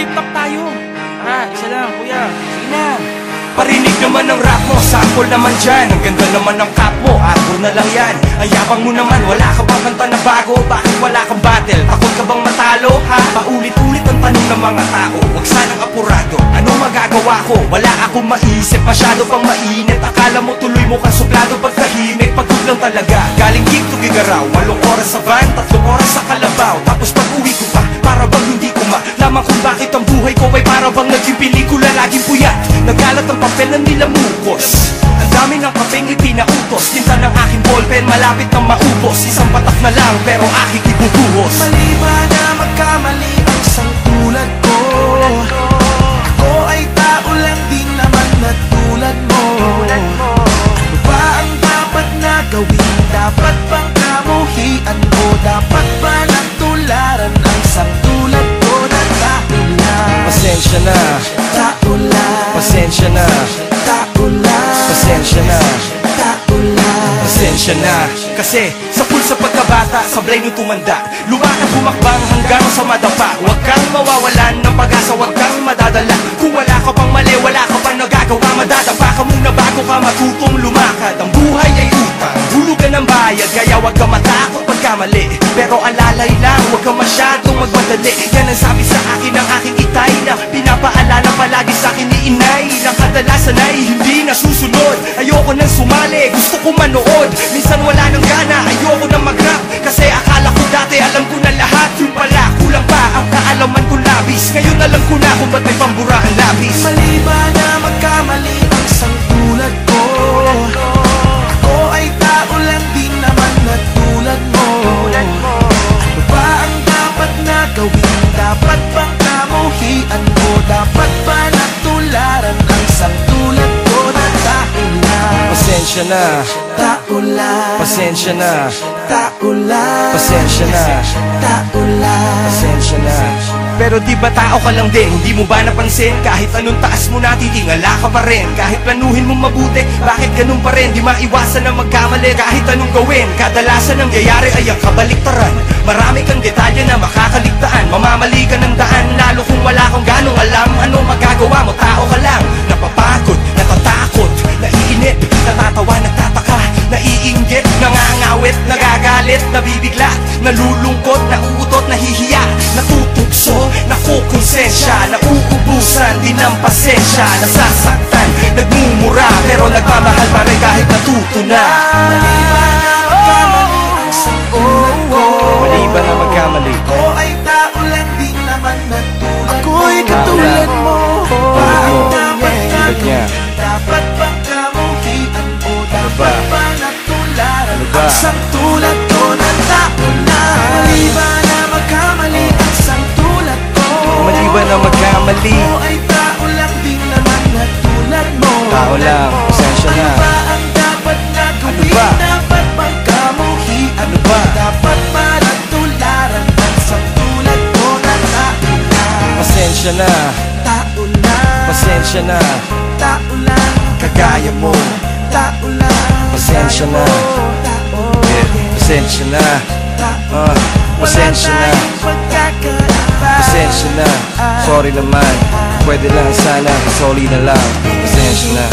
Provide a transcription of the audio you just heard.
flip top tayo. Tara, isa lang, kuya. Sige na. Parinig naman ng rap mo, sample naman dyan. Ang ganda naman ng cap mo, arbor na lang yan. Ang yabang mo naman, wala ka bang kanta na bago? Bakit wala kang battle? Takot ka bang matalo, ha? Paulit-ulit ang tanong ng mga tao, huwag sanang apurado. Ano magagawa ko? Wala akong maisip, masyado pang mainit. Akala mo tuloy mo kang suplado pagkahimik. Pagod lang talaga, galing gig to Gigaraw. 8 oras sa van, 3 oras sa Kalabaw. Tapos pag uwi ko pa, para bang hindi ko malaman kung bakit ang buhay ko ay para bang naging pelikula. Laging puyat, nagalat ang papel na nilamukos. Ang dami ng kapeng ipinautos. Tinta ng aking ballpen, malapit nang maubos. Isang patak na lang, pero aking ibubuhos. Mali ba na magkamali ang isang tulad ko? Ako ay tao lang din naman na tulad mo. Ano ba ang dapat na gawin? Dapat bang kamuhian mo? Dapat ba natularan ang isang tulad ko na tao lang? Pasensya na, Tao lang, pasensya na, tao lang, pasensya na, tao lang. pasensya na. Kasi sa pulsa pagkabata, sablay nung tumanda, lumakad bumakbang hanggang sa madapa. Huwag kang mawawalan ng pag-asa, huwag kang madadala. Kung wala ka pang mali, wala ka pang nagagawa, madadapa ka muna bago ka matutong lumakad. Ang buhay ay utang, hulugan ng bayad, kaya huwag ka matakot pagkamali. Pero alalay lang, huwag ka masyadong magmadali. Yan ang sabi sa akin ng aking itay, na pinapaalala palagi sa akin ni inay, na kadalasan ay hindi nasusunod. Ayoko nang sumali, gusto ko manood. Minsan wala nang gana, ayoko nang mag-rap, kasi akala ko dati alam ko na lahat. Yung pala, kulang pa ang kaalaman ko labis. Ngayon alam ko na kung ba't may pambura ang labis. Mali ba na magkamali ang isang tulad ko? Ako ay tao lang din naman na tulad mo. Ano ba ang dapat na gawin? Dapat bang kamuhian mo? Dapat ba natularan ang isang tulad ko na tao lang? Pasensya na, Tao lang, pasensya na, tao lang, pasensya na, tao lang. pasensya na. Pero di ba tao ka lang din? Hindi mo ba napansin? Kahit anong taas mo natitingala ka pa rin. Kahit planuhin mo mabuti, bakit ganun pa rin? Di maiwasan na magkamali kahit anong gawin. Kadalasan ang nangyayari ay ang kabaliktaran. Marami kang detalye na makakaligtaan. Mamamali ka ng daan, lalo kung wala kang ganong alam. Ano magagawa mo? Tao ka lang. Napapagod, natatakot, naiinip, natatawa, nagtataka, naiinggit, nangangawit, nagagalit, nabibigla, nalulungkot, nauutot, nahihiya, natutugso, nakukonsensya, nauubusan din ng pasensya, nasasaktan, nagmumura, pero nagmamahal pa rin kahit natuto na. Mali ba na magkamali ang isang tulad ko? Mali ba na magkamali? Ako ay tao lang din naman na tulad mo. Ako'y katulad mo. Ba ang dapat Tulad niya. gawin? Dapat bang kamuhian mo? Dapat ba natularan Ano ba? ang isang tulad ko na tao lang? Mali ba na magkamali ang isang tulad ko? Mali ba na magkamali? Ako ay tao lang din naman na tulad mo. Tao lang, pasensya na. Ano ba ang dapat na gawin? ba? Dapat bang kamuhian Ano ba? Dapat ba natularan ang isang tulad ko na tao lang? Pasensya na, Tao lang, pasensya na, tao lang, kagaya mo. tao lang, Pasensya na. tao, Pasensya na, tao. pasensya na, Wala tayong pagkakaiba. pasensya na. Sorry naman, pwede lang sana, sorry na lang. Pasensya na.